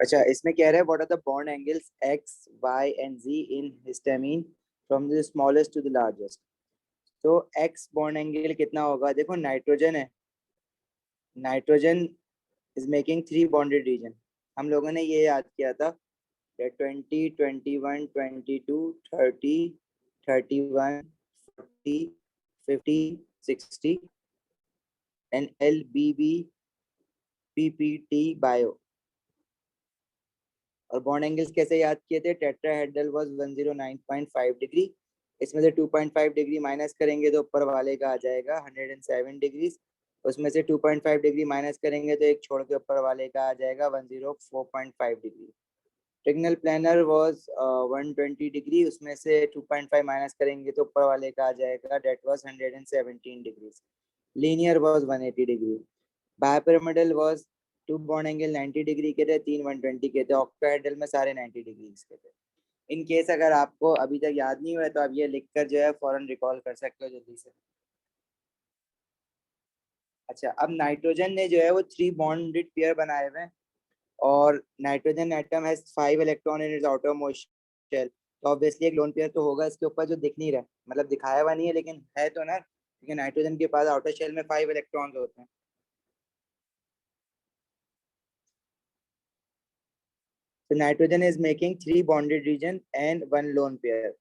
अच्छा, इसमें कह रहा है what are the bond angles x y and z in histamine from the smallest to the largest. तो एक्स बॉन्ड एंगल कितना होगा? देखो नाइट्रोजन है, nitrogen is making 3 bonded region. हम लोगों ने ये याद किया था 20, 21, 22, 30, 31, 40, 50, 60 and L B B P P T bio. और बॉन्ड एंगल्स कैसे याद किए थे? Tetrahedral was 109.5 degree. इसमें से 2.5 डिग्री माइनस करेंगे तो ऊपर वाले का आ जाएगा 107 डिग्री। उसमें से 2.5 डिग्री माइनस करेंगे तो एक छोड़ के ऊपर वाले का आ जाएगा 104.5 डिग्री। ट्रिगनल प्लानर वाज 120 डिग्री, उसमें से 2.5 माइनस करेंगे तो ऊपर वाले का आ जाएगा that was 117 degree. Linear was 180 degree. Bipyramidal was 2 bond angle 90 degree के थे, 3 120 के थे। ऑक्टाहेड्रल में सारे 90 डिग्री के थे। इन केस अगर आपको अभी तक याद नहीं हुआ तो आप ये लिखकर जो है फौरन रिकॉल कर सकते हो जल्दी से। अच्छा, अब नाइट्रोजन ने जो है वो 3 बॉन्डेड पेयर बनाए हुए हैं और nitrogen atom has 5 electron in its outer most shell. तो ऑब्वियसली एक लोन पेयर तो होगा इसके ऊपर जो दिख नहीं रहा, मतलब दिखाया हुआ नहीं है लेकिन है तो ना, क्योंकि नाइट्रोजन के पास आउटर शेल में 5 इलेक्ट्रॉन्स होते हैं। So nitrogen is making 3 bonded region and 1 lone pair.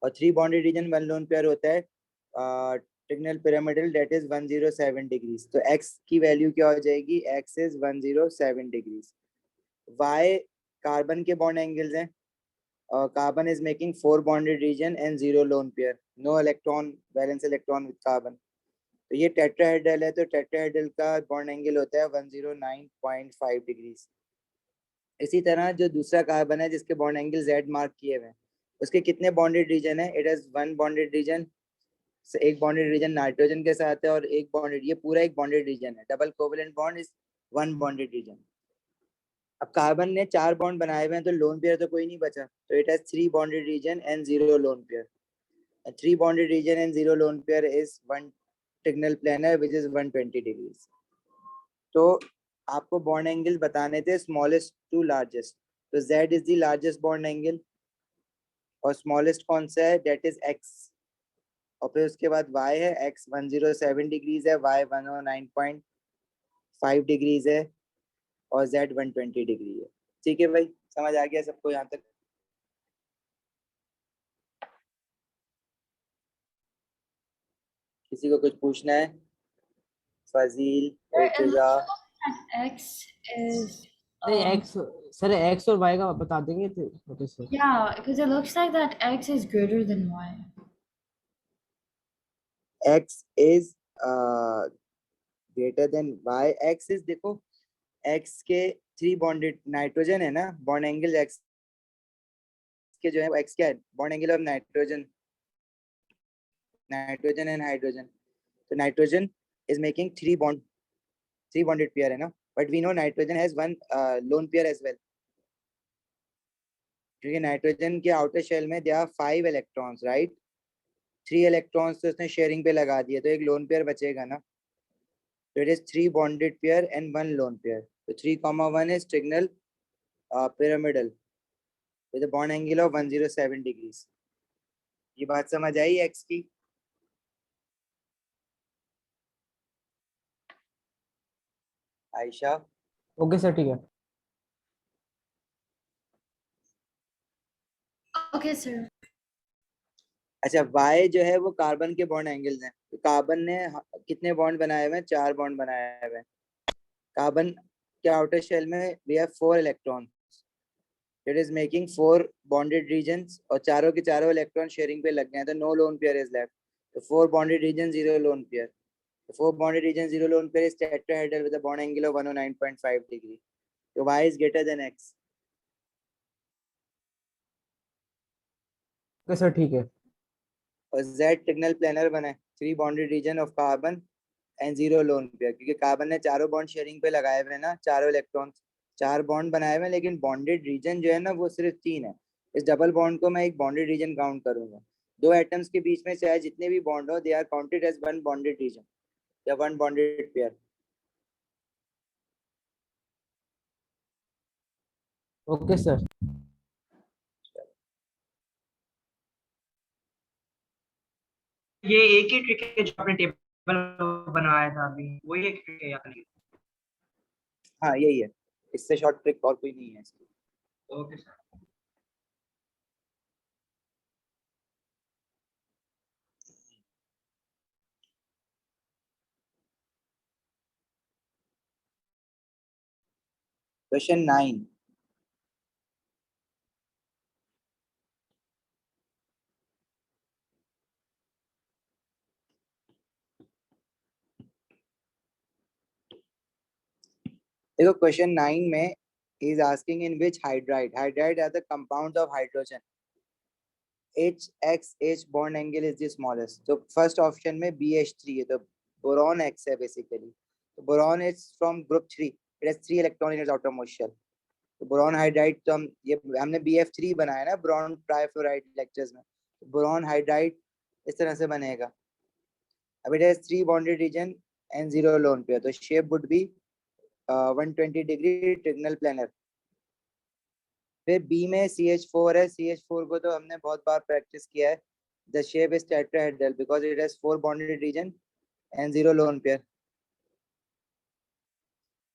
और 3 bonded region 1 lone pair होता है trigonal pyramidal that is 107 degrees. तो x की वैल्यू क्या हो जाएगी? x is 107 degrees. y carbon के बॉन्ड एंगल्स हैं और carbon is making 4 bonded region and 0 lone pair, no electron, valence electron with carbon. तो ये टेट्राहेड्रल है, तो टेट्राहेड्रल का बॉन्ड एंगल होता है 109.5 डिग्रीज। इसी तरह जो दूसरा कार्बन है जिसके बॉन्ड एंगल Z मार्क किए हुए हैं, उसके कितने बॉन्डेड रीजन है? It has 1 bonded region. एक बॉन्डेड रीजन नाइट्रोजन के साथ है और एक बॉन्डेड, ये पूरा एक बॉन्डेड रीजन है। Double covalent bond is 1 bonded region. अब कार्बन ने 4 बॉन्ड बनाए हुए हैं तो लोन पेयर तो कोई नहीं बचा, तो it has 3 bonded region and 0 lone pair. 3 bonded region and 0 lone pair is 1 trigonal planar which is 120 degrees. तो आपको बॉन्ड एंगल बताने थे स्मॉलेस्ट टू लार्जेस्ट, तो Z is the largest bond angle और स्मॉलेस्ट कौन सा है? That is X। और फिर उसके बाद Y है, X 107 डिग्रीज है, Y 109.5 डिग्रीज है और Z 120 डिग्री है। ठीक है भाई, समझ आ गया सबको यहाँ तक? किसी को कुछ पूछना है? फजील, इर्तिजा? X is नहीं एक्स, सर एक्स और वाई का बता देंगे तो sir. yeah, because it looks like that X is greater than Y. X is greater than Y। X is, देखो X के 3 बॉन्डेड, नाइट्रोजन है ना, बॉन्ड एंगल X के जो है X क्या है? Bond angle of nitrogen, nitrogen and hydrogen. तो nitrogen is making 3 bonded pair है ना, but we know nitrogen has 1 lone pair as well, क्योंकि नाइट्रोजन के आउटर शेल में they are 5 electrons, right? 3 electrons तो उसने शेयरिंग पे लगा दिए, तो एक लोन पेयर बचेगा ना। So it is 3 bonded pair and 1 lone pair. So 3,1 is trigonal pyramidal with a bond angle of 107 degrees. ये बात समझ आई X की? आयशा? ओके सर ठीक है। Okay, sir. अच्छा, Y जो है वो कार्बन के बॉन्ड एंगल्स हैं। तो कार्बन ने कितने बॉन्ड बनाए हुए हैं? 4 बॉन्ड बनाए हुए हैं। कार्बन के आउटर शेल में we have 4 electron, it is making 4 bonded regions और चारों के चारों इलेक्ट्रॉन शेयरिंग पे लग गए हैं, तो no lone pair is left. तो 4 bonded region, 0 lone pair. The 4 bonded region 0 lone pair is tetrahedral with a bond angle of 109.5 degree. So Y is greater than X. Okay sir ठीक है। और Z trigonal planar बना है, 3 bonded region of carbon and 0 lone pair, क्योंकि carbon ने चारों bond sharing पे लगाए हुए हैं ना, चारों इलेक्ट्रॉन 4 बॉन्ड बनाए हुए हैं, लेकिन बॉन्डेड रीजन जो है ना वो सिर्फ 3 है। इस डबल बॉन्ड को मैं एक बॉन्डेड रीजन काउंट करूंगा। दो एटम्स के बीच में चाहे जितने भी बॉन्ड हो, they are counted as one bonded region या one bonded pair. Okay sir. ये एक ही ट्रिक है जो आपने टेबल बनाया था अभी, वही एक ट्रिक है यानी। हाँ यही है, इससे शॉर्ट ट्रिक और कोई नहीं है इसकी। Okay sir. क्वेश्चन 9, देखो क्वेश्चन 9 में is asking in which hydride are the compounds of hydrogen HXH bond angle is the smallest। तो फर्स्ट ऑप्शन में BH3 है, तो बोरॉन X है बेसिकली। तो boron is from group 3, it has 3 electron in its outer most shell. तो boron hydride, तो हम ये हमने BF3 बनाया ना बोरॉन ट्राइफ्लोराइड लेक्चर्स में, तो बोरॉन हाइड्राइड इस तरह से बनेगा। अब it has 3 bonded region and 0 lone pair, तो shape would be 120 degree trigonal planar. फिर बी में CH4 है, CH4 को तो हमने बहुत बार प्रैक्टिस किया है। The shape is tetrahedral because it has 4 bonded region and 0 lone pair,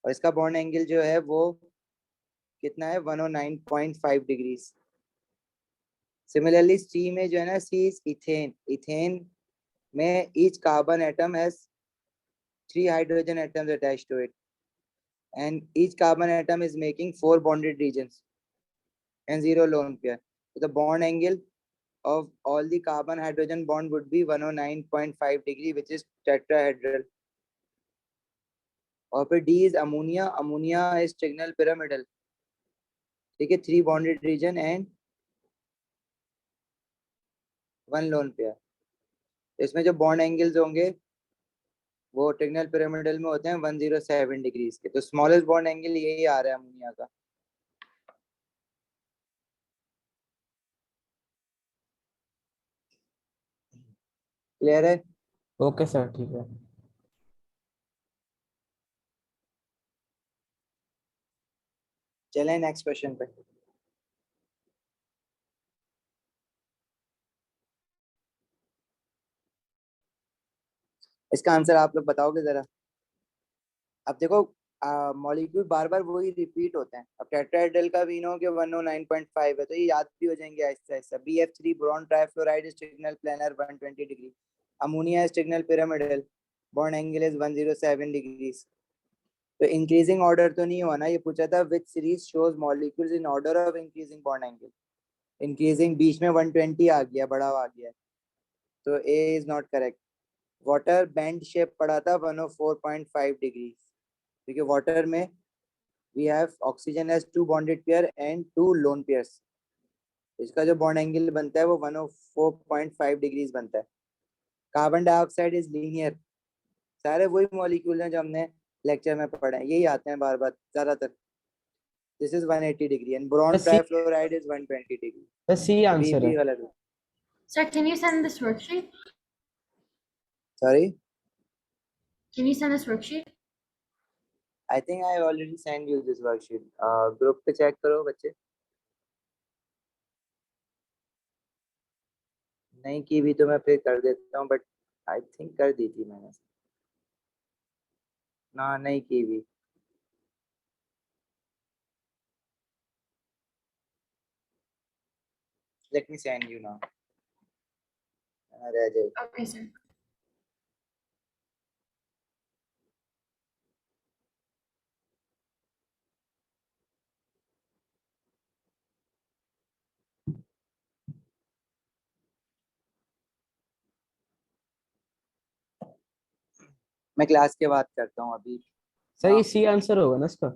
और इसका बॉन्ड एंगल जो है वो कितना है, 109.5 डिग्रीज। सिमिलरली सी में जो है ना, सी इज इथेन। इथेन में each carbon atom has 3 hydrogen atoms attached to it and each carbon atom is making 4 bonded regions and 0 lone pair. So the bond angle of all the carbon hydrogen bond would be 109.5 degree, which is tetrahedral. और फिर D is ammonia. Ammonia is trigonal pyramidal. ठीक है, 3 bonded region and 1 lone pair। इसमें जो bond angles होंगे वो trigonal pyramidal में होते हैं 107 डिग्रीज के। तो स्मॉलेस्ट बॉन्ड एंगल यही आ रहा है अमोनिया का। क्लियर है? ओके सर, ठीक है। चलें नेक्स्ट क्वेश्चन पे। इसका आंसर आप लोग बताओगे जरा। अब देखो मॉलिक्यूल बार बार वही रिपीट होते हैं। अब टेट्राहेड्रल का वी नो कि 109.5 है, तो ये याद भी हो जाएंगे आहिस्ता आहिस्ता। BF3 boron trifluoride is trigonal planar 120 degree. Ammonia is trigonal pyramidal, bond angle is 107 degrees. तो इंक्रीजिंग ऑर्डर तो नहीं हुआ ना, ये पूछा था which series shows molecules in order of increasing bond angle. Increasing बीच में 120 आ गया, बड़ा आ गया, तो A is not correct. Water bent shape पड़ा था 104.5 डिग्री, क्योंकि वाटर में we have oxygen has 2 bonded pair and 2 lone pairs. इसका जो बॉन्ड एंगल बनता है वो 104.5 डिग्रीज बनता है। Carbon dioxide is linear. सारे वही मॉलिक्यूल हैं जो हमने लेक्चर में पढ़े हैं, यही आते हैं बार बार ज्यादातर। This is 180 degree and boron C trifluoride is 120 degree. C तो आंसर बी है। गलत है। Sir, can you send this worksheet? Sorry, Can you send this worksheet? I think I already send you this worksheet. Group पे check करो बच्चे। नहीं की भी तो मैं फिर कर देता हूँ, बट आई थिंक कर दी थी मैंने ना, नहीं की भी। Let me send you now, रह जाए। Okay, sir. मैं क्लास के बाद करता हूँ अभी। सर ये सी आंसर होगा ना इसका?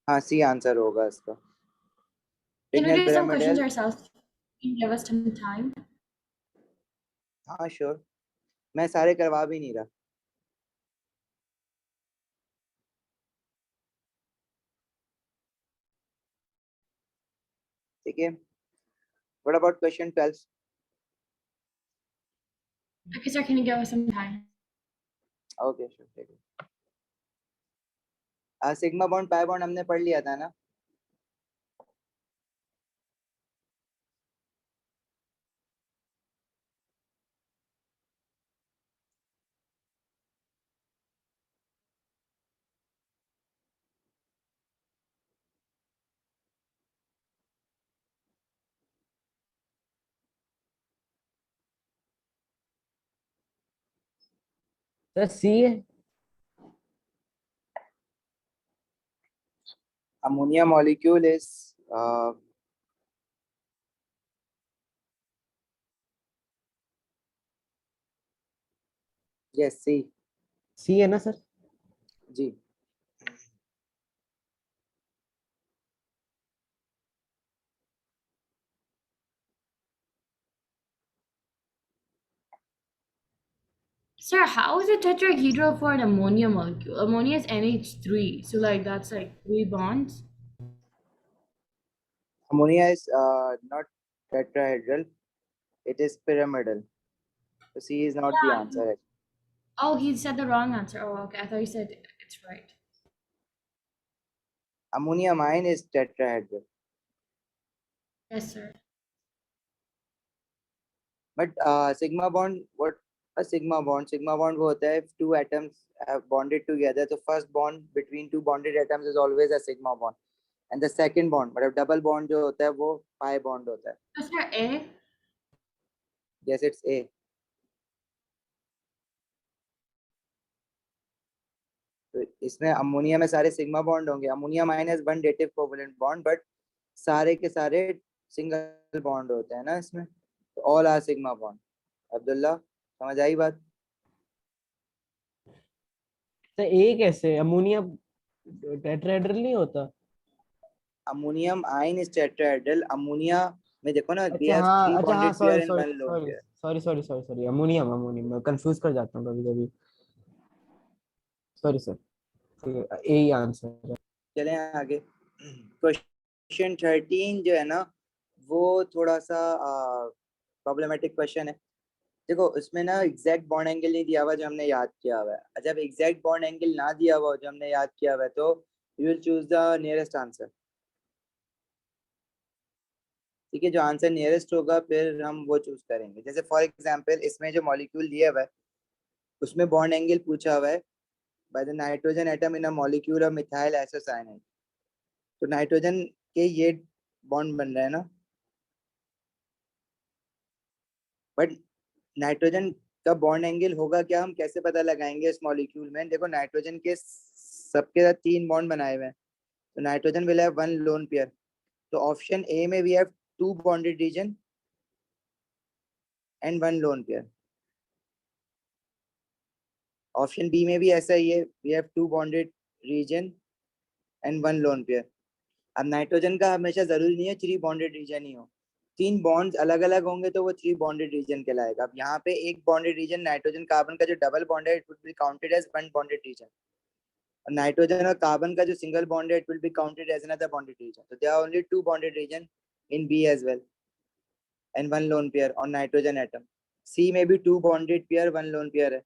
हाँ सी आंसर होगा इसका। Can we trigonal do some questions pyramidal. ourselves? Can you give us some time? हाँ श्योर, मैं सारे करवा भी नहीं रहा। ठीक है, what about question 12? Okay, sir, can you give us some time? Okay sure, ठीक है। सिग्मा बॉन्ड पाई बॉन्ड हमने पढ़ लिया था ना। सर सी है। ammonia molecule is yes, C. C है ना सर? जी। Sir, how is it tetrahedral for an ammonia molecule? Ammonia is NH3, so like that's like 3 bonds. Ammonia is not tetrahedral, it is pyramidal. So C is not the Yeah. answer. Oh, he said the wrong answer. Oh, okay. I thought you said it's right. Ammoniamine is tetrahedral. Yes, sir. But sigma bond, what a sigma bond? Sigma bond वो होता है if two atoms have bonded together. So first bond between two bonded atoms is always a sigma bond. And the second bond, मतलब double bond जो होता है वो pi bond होता है. So, sir, A. Yes, it's A. तो इसमें ammonia में सारे सिग्मा बॉन्ड होंगे. Ammonia minus one dative covalent bond, but सारे के सारे सिंगल बॉन्ड होते हैं ना इसमें. All are sigma bond. Abdullah, समझ आई बात? सर ए कैसे? अमोनिया टेट्राहेड्रल नहीं होता? Ammonium ion is tetrahedral. Ammonia में देखो ना, वी अच्छा हैव हाँ, थ्री अच्छा हाँ, bonded sorry pair and sorry one loan sorry pair. Sorry sorry sorry sorry, ammonium ammonium मैं कंफ्यूज कर जाता हूँ कभी कभी. Sorry sir. ठीक है, ए ही आंसर है. चलें आगे. क्वेश्चन 13 जो है ना, वो थोड़ा सा प्रॉब्लमेटिक क्वेश्चन है. देखो उसमें ना एग्जैक्ट बॉन्ड एंगल नहीं दिया हुआ जो हमने याद किया हुआ है. जब एग्जैक्ट बॉन्ड एंगल ना दिया हुआ जो हमने याद किया हुआ है, तो you will choose the nearest answer. ठीक है, जो आंसर नियरेस्ट होगा फिर हम वो चूज करेंगे. जैसे फॉर एग्जांपल इसमें जो मॉलिक्यूल दिया हुआ है उसमें बॉन्ड एंगल पूछा हुआ है by the nitrogen atom in a molecule of methyl isocyanide. तो नाइट्रोजन के ये बॉन्ड बन रहा है ना, बट नाइट्रोजन का बॉन्ड एंगल होगा क्या, हम कैसे पता लगाएंगे इस मॉलिक्यूल में? देखो नाइट्रोजन के सबके साथ तीन बॉन्ड बनाए हुए हैं, तो nitrogen will have one lone pair. तो ऑप्शन ए में we have two bonded region and one lone pair. Option B में भी ऐसा ही है, we have two bonded region and one lone pair. अब नाइट्रोजन का हमेशा जरूरी नहीं है थ्री बॉन्डेड रीजन ही हो. तीन बॉन्ड्स अलग अलग होंगे तो वो थ्री बॉन्डेड रीजन कहलाएगा. अब यहाँ पे एक बॉन्डेड रीजन नाइट्रोजन कार्बन का जो डबल बॉन्ड है, it will be counted as one bonded region. और नाइट्रोजन और कार्बन का जो सिंगल बॉन्ड है, it will be counted as another bonded region. तो there are only two bonded region in B as well and one lone pair on nitrogen atom. C में भी two bonded pair one lone pair है,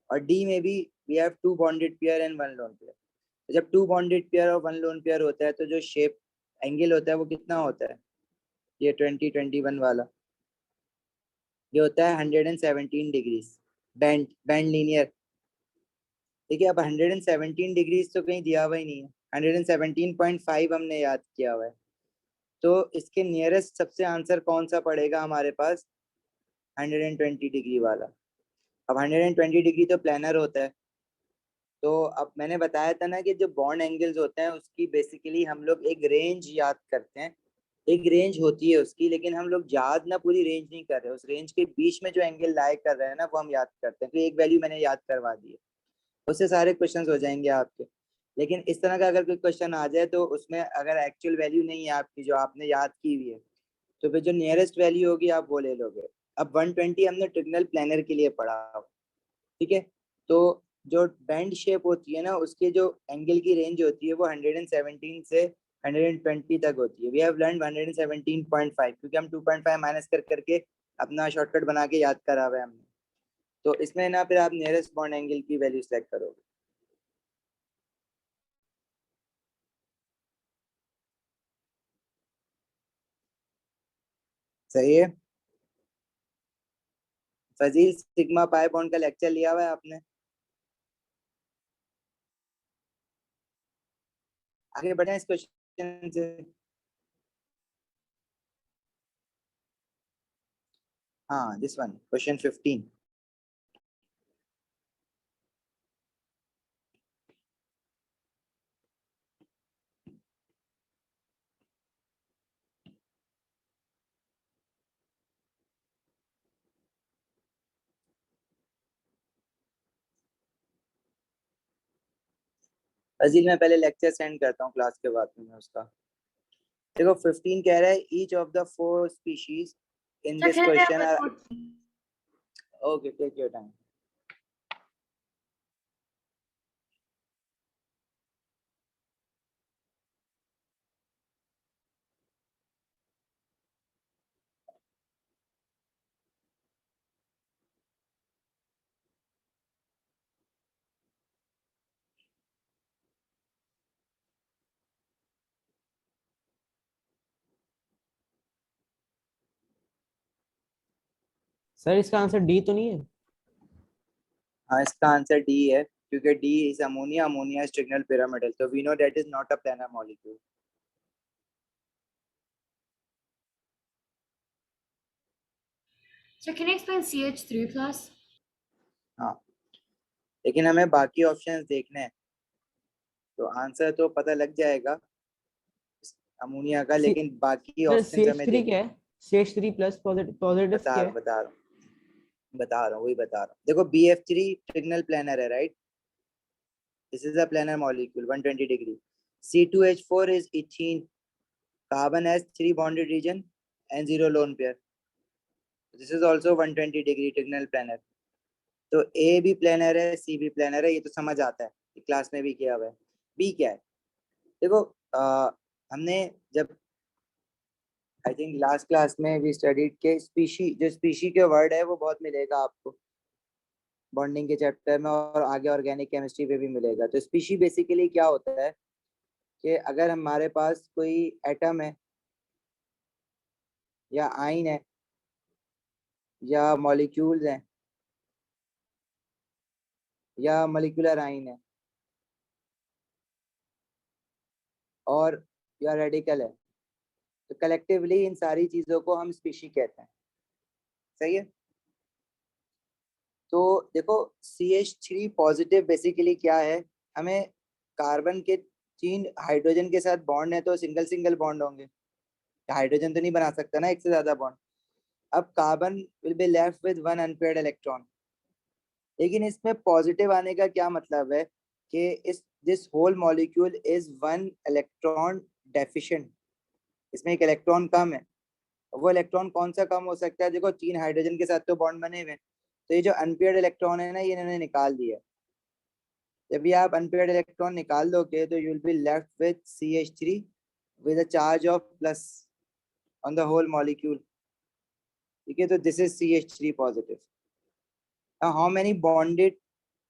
और D में भी we have two bonded pair and one lone pair. जब to bonded pair और one lone pair होता है तो जो शेप एंगल होता है वो कितना होता है? ये 2021 वाला ये होता है 117 डिग्रीज. Band linear. ठीक है, अब 117 डिग्रीज तो कहीं दिया हुआ ही नहीं है. 117.5 हमने याद किया हुआ है. तो इसके नियरेस्ट सबसे आंसर कौन सा पड़ेगा हमारे पास? 120 डिग्री वाला. अब 120 डिग्री तो प्लानर होता है. तो अब मैंने बताया था ना कि जो बॉन्ड एंगल्स होते हैं उसकी बेसिकली हम लोग एक रेंज याद करते हैं. एक रेंज होती है उसकी, लेकिन हम लोग याद ना पूरी रेंज नहीं कर रहे. उस रेंज के बीच में जो एंगल लाई कर रहे हैं ना, वो हम याद करते हैं. तो एक वैल्यू मैंने याद करवा दी है, उससे सारे क्वेश्चंस हो जाएंगे आपके. लेकिन इस तरह का अगर कोई क्वेश्चन आ जाए तो उसमें अगर एक्चुअल वैल्यू नहीं है आपकी जो आपने याद की हुई है, तो फिर जो नियरेस्ट वैल्यू होगी आप वो ले लोगे. अब 120 हमने ट्रिगनल प्लानर के लिए पढ़ा. ठीक है, तो जो बैंड शेप होती है ना, उसके जो एंगल की रेंज होती है वो 117 से 120 तक होती है. वी हैव लर्न 117.5 क्योंकि हम 2.5 माइनस कर करके अपना शॉर्टकट बना के याद करा हुआ है हमने. तो इसमें ना फिर आप नियरेस्ट बॉन्ड एंगल की वैल्यू सेलेक्ट करोगे. सही है. फजील, सिग्मा पाई बॉन्ड का लेक्चर लिया हुआ है आपने? आगे बढ़े इस क्वेश्चन से. हाँ, दिस वन क्वेश्चन 15. अजील मैं पहले लेक्चर सेंड करता हूँ क्लास के बाद में उसका। देखो 15 कह रहा है each of the 4 species in Sir, this can I have question one or more thing? Okay take your time. Sir इसका आंसर डी तो नहीं है? हाँ इसका आंसर डी है क्योंकि D is ammonia, ammonia is trigonal pyramidal, तो we know that is not a planar molecule. Sir, can you explain CH3 plus? हाँ लेकिन हमें बाकी ऑप्शंस देखने हैं, तो आंसर तो पता लग जाएगा अमोनिया का, लेकिन बाकी सर ऑप्शंस हमें CH3 क्या देखने हैं। है? CH3 प्लस पॉजिटिव बता क्या रहा हूँ है? बता रहा हूँ वही बता रहा हूँ। देखो BF3 ट्रिगोनल प्लैनर है, right? This is a planar molecule 120 degree. C2H4 is ethene. Carbon has 3 bonded region and 0 lone pair. This is also 120 degree trigonal planar. तो A भी प्लेनर है, C भी प्लेनर है, ये तो समझ आता है, क्लास में भी किया हुआ है। B क्या है? देखो हमने जब आई थिंक लास्ट क्लास में वी स्टडीड के स्पीशी, जो स्पीशी के वर्ड है वो बहुत मिलेगा आपको बॉन्डिंग के चैप्टर में, और आगे ऑर्गेनिक केमिस्ट्री पे भी मिलेगा। तो स्पीशी बेसिकली क्या होता है कि अगर हमारे पास कोई एटम है या आइन है या मॉलिक्यूल्स हैं या मॉलिक्यूलर आइन है और या रेडिकल है, तो कलेक्टिवली इन सारी चीजों को हम स्पीशी कहते हैं। सही है? तो देखो CH3 पॉजिटिव बेसिकली क्या है, हमें कार्बन के 3 हाइड्रोजन के साथ बॉन्ड है तो सिंगल सिंगल बॉन्ड होंगे, हाइड्रोजन तो नहीं बना सकता ना एक से ज्यादा बॉन्ड। अब carbon will be left with 1 unpaired electron. लेकिन इसमें पॉजिटिव आने का क्या मतलब है कि इस this whole molecule is 1 electron deficient, इसमें एक इलेक्ट्रॉन कम है। वो इलेक्ट्रॉन कौन सा कम हो सकता है? देखो 3 हाइड्रोजन के साथ तो बॉन्ड बने हुए हैं, तो ये जो अनपेयर्ड इलेक्ट्रॉन है ना, ये इन्होंने निकाल दिया। जब भी आप अनपेयर्ड इलेक्ट्रॉन निकाल दोगे तो you will be left with CH3 with a charge of plus on the whole molecule। ठीक है, तो this is CH3 positive. now how many bonded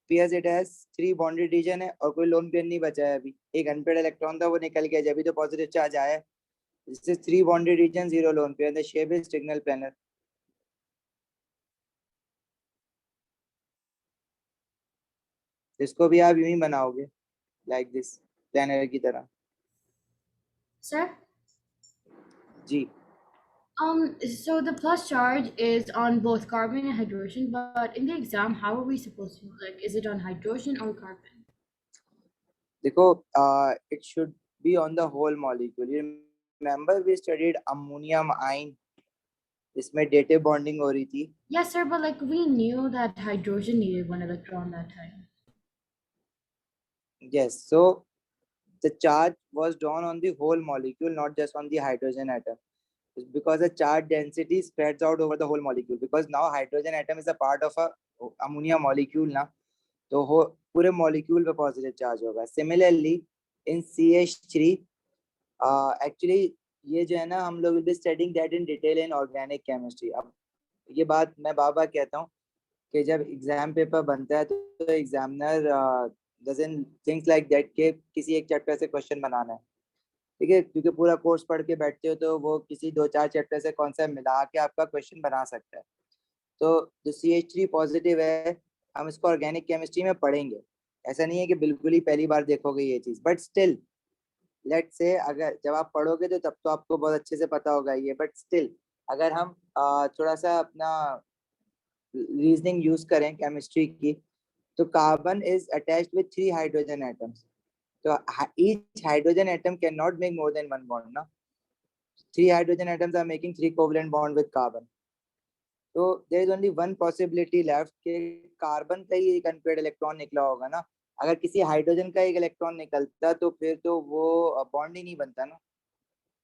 pairs it has? 3 bonded region है और कोई लोन पेयर नहीं बचा है अभी। एक अनपेयर्ड इलेक्ट्रॉन था वो निकल गया, जब भी तो पॉजिटिव चार्ज आया है। this is 3 bonded region, 0 lone pair, the shape is trigonal planar। इसको भी आप यूं ही बनाओगे लाइक दिस, प्लानर की तरह। Sir? Ji So the plus charge is on both carbon and hydrogen, but in the exam, how are we supposed to know? Like, is it on hydrogen or carbon? देखो it should be on the whole molecule। you remember we studied ammonium ion, इसमें dative bonding हो रही थी। Yes, sir, but like we knew that hydrogen needed 1 electron that time. yes, so the charge was drawn on the whole molecule, not just on the hydrogen atom, because the charge density spreads out over the whole molecule, because now hydrogen atom is a part of a ammonia molecule ना, तो हो पूरे molecule पे positive charge होगा। similarly in CH3 actually ये जो है ना, हम लोग will be studying that in detail in organic chemistry। अब ये बात मैं बार बार कहता हूँ कि जब एग्जाम पेपर बनता है तो examiner doesn't thinks like that के किसी एक चैप्टर से क्वेश्चन बनाना है। ठीक है, क्योंकि पूरा कोर्स पढ़ के बैठते हो तो वो किसी 2-4 चैप्टर से कॉन्सेप्ट मिला के आपका क्वेश्चन बना सकता है। तो जो CH3 पॉजिटिव है, हम इसको ऑर्गेनिक केमिस्ट्री में पढ़ेंगे। ऐसा नहीं है कि बिल्कुल ही पहली बार देखोगे ये चीज, बट स्टिल लेट से अगर जब आप पढ़ोगे तो तब तो आपको बहुत अच्छे से पता होगा ये, बट स्टिल अगर हम थोड़ा सा अपना रीजनिंग यूज करें केमिस्ट्री की, तो carbon is attached with 3 hydrogen atoms, तो each hydrogen atom cannot make more than 1 bond ना। 3 hydrogen atoms are making 3 covalent bond with carbon, so there is only one possibility left कि carbon का ही एक unpaired electron निकला होगा ना। अगर किसी हाइड्रोजन का एक इलेक्ट्रॉन निकलता तो फिर तो वो बॉन्ड ही नहीं बनता ना,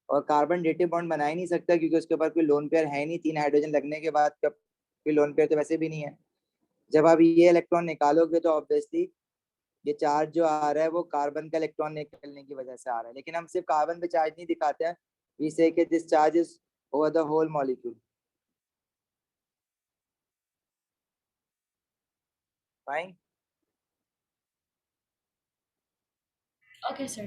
और कार्बन डेटिव बॉन्ड बना ही नहीं सकता क्योंकि उसके ऊपर कोई लोन पेयर है नहीं, 3 हाइड्रोजन लगने के बाद कब कोई लोन पेयर तो वैसे भी नहीं है। जब आप ये इलेक्ट्रॉन निकालोगे तो ऑब्वियसली ये चार्ज जो आ रहा है वो कार्बन का इलेक्ट्रॉन निकलने की वजह से आ रहा है, लेकिन हम सिर्फ कार्बन पे चार्ज नहीं दिखाते हैं, वी से कि this charge is over the whole molecule. Fine. Okay, sir.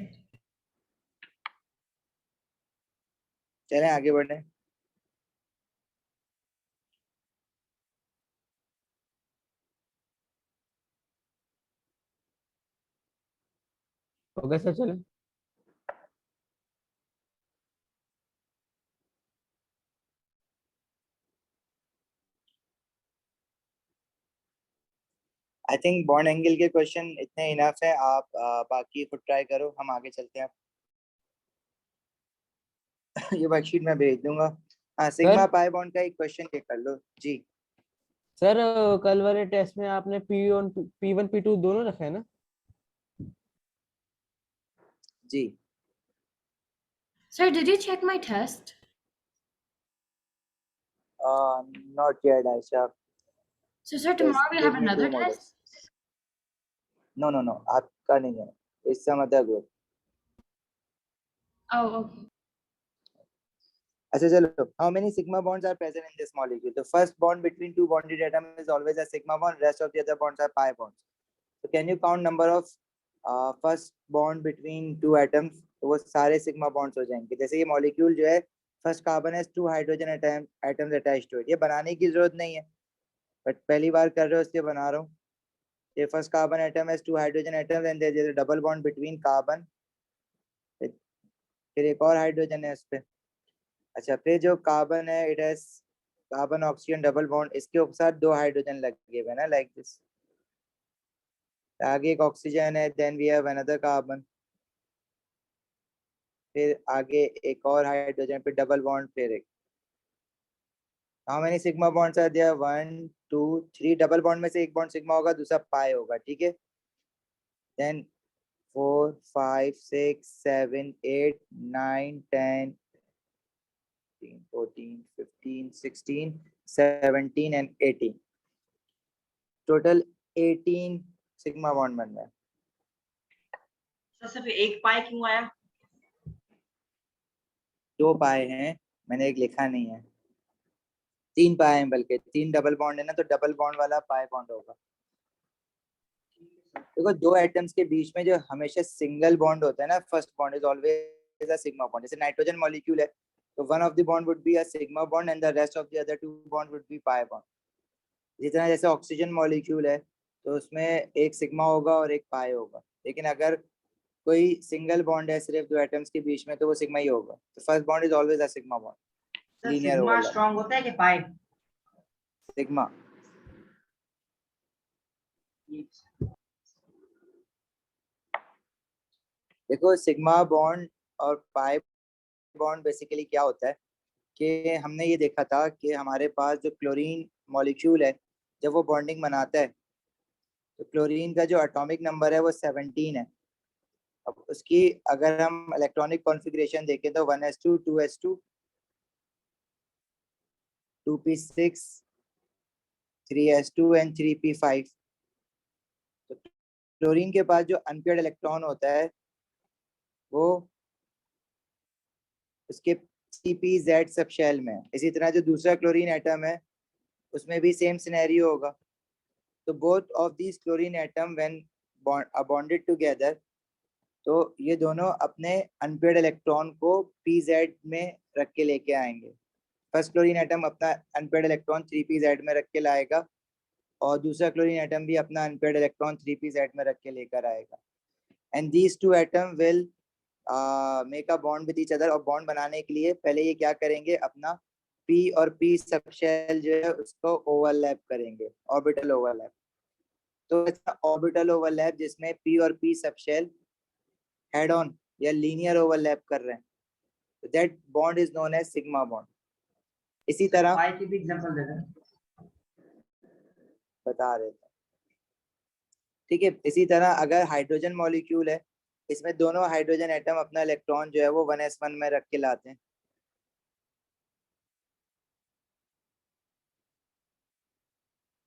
चलें आगे बढ़े। ओके सर, चले। आई थिंक बॉन्ड एंगल के क्वेश्चन इतने इनफ है, आप बाकी खुद ट्राई करो, हम आगे चलते हैं। ये वर्कशीट मैं भेज दूंगा। हाँ, सिग्मा पाई बॉन्ड का एक क्वेश्चन ये कर लो जी। सर कल वाले टेस्ट में आपने P1 P2 दोनों रखे हैं ना? जी Sir, did you check my test? Not yet Ayesha, So, sir, tomorrow we have give me 2 another more test? days। No no no, आपका नहीं है, it's some other group. Oh, okay. अच्छा चलो, how many sigma bonds are present in this molecule? The first bond between two bonded atoms is always a sigma bond, rest of the other bonds are pi bonds. So can you count number of first bond between two atoms? तो वो सारे sigma bonds हो जाएंगे। जैसे ये molecule जो है, first carbon has 2 hydrogen atoms attached to it। ये बनाने की जरूरत नहीं है, but पहली बार कर रहे हो इसलिए बना रहा हूँ। ये first carbon atom has 2 hydrogen atoms and there is a double bond between carbon, फिर एक और हाइड्रोजन है उस पे। अच्छा, फिर जो कार्बन है, it has carbon oxygen double bond, इसके साथ 2 हाइड्रोजन लगे हुए ना, लाइक दिस। आगे एक ऑक्सीजन है, then we have another carbon, फिर आगे एक और हाइड्रोजन, फिर डबल बॉन्ड, फिर एक। How many sigma bonds are there? 1 2 3। Double bond में से एक बॉन्ड सिग्मा होगा, दूसरा पाई होगा, ठीक है। Then 4 5 6 7 8 9 10 14 15 16 17 and 18, total 18 sigma bond बन रहा है। सर सिर्फ एक पाई क्यों आया? 2 पाए हैं, मैंने एक लिखा नहीं है, 3 पाए हैं, बल्कि 3 डबल बॉन्ड है ना, तो डबल बॉन्ड वाला पाई बॉन्ड होगा। देखो, 2 एटम्स के बीच में जो हमेशा सिंगल बॉन्ड होता है ना, first bond is always a sigma bond. जैसे नाइट्रोजन मॉलिक्यूल है, तो one of the bond would be a sigma bond and the rest of the other 2 bond would be pi bond. जितना जैसे oxygen molecule है, तो उसमें एक sigma होगा और एक पाई होगा, लेकिन अगर कोई सिंगल बॉन्ड है सिर्फ 2 एटम्स के बीच में, तो वो सिग्मा ही होगा। तो first bond is always a sigma bond, sir linear sigma overlap. Strong होता है कि पाई? सिग्मा। देखो, सिग्मा बॉन्ड और पाई बॉन्ड बेसिकली क्या होता है कि हमने ये देखा था कि हमारे पास जो क्लोरीन मॉलिक्यूल है, जब वो बॉन्डिंग बनाता है, तो क्लोरीन का जो एटॉमिक नंबर है वो 17 है। अब उसकी अगर हम इलेक्ट्रॉनिक कॉन्फ़िगरेशन देखें तो 1s2 2s2 2p6 3s2 and 3p5। तो क्लोरीन के पास जो अनपेयर्ड इलेक्ट्रॉन होता है वो उसके CpZ सब शेल में है। इसी तरह जो दूसरा क्लोरीन एटम है उसमें भी सेम सिनेरियो होगा। तो both of these chlorine atom when bonded together, तो ये दोनों अपने अनपेयर्ड इलेक्ट्रॉन को pz में रख के लेके आएंगे। फर्स्ट क्लोरीन एटम अपना अनपेयर्ड इलेक्ट्रॉन 3pz में रख के लाएगा, और दूसरा क्लोरीन एटम भी अपना अनपेयर्ड इलेक्ट्रॉन 3pz में रख के लेकर आएगा। And these two atom will make a bond with each other. और बॉन्ड बनाने के लिए पहले ये क्या करेंगे, अपना p और p सबशेल जो है उसको ओवरलैप करेंगे, ऑर्बिटल ओवरलैप। तो ऐसा ऑर्बिटल ओवरलैप जिसमें p और p सबशेल हेड ऑन या लीनियर ओवरलैप कर रहे हैं, तो that bond is known as sigma bond. इसी तरह पाई की भी एग्जांपल दे दें। बता रहे थे, ठीक है। इसी तरह अगर हाइड्रोजन मॉलिक्यूल है, इसमें दोनों हाइड्रोजन एटम अपना इलेक्ट्रॉन जो है वो 1s1 में रख के लाते हैं।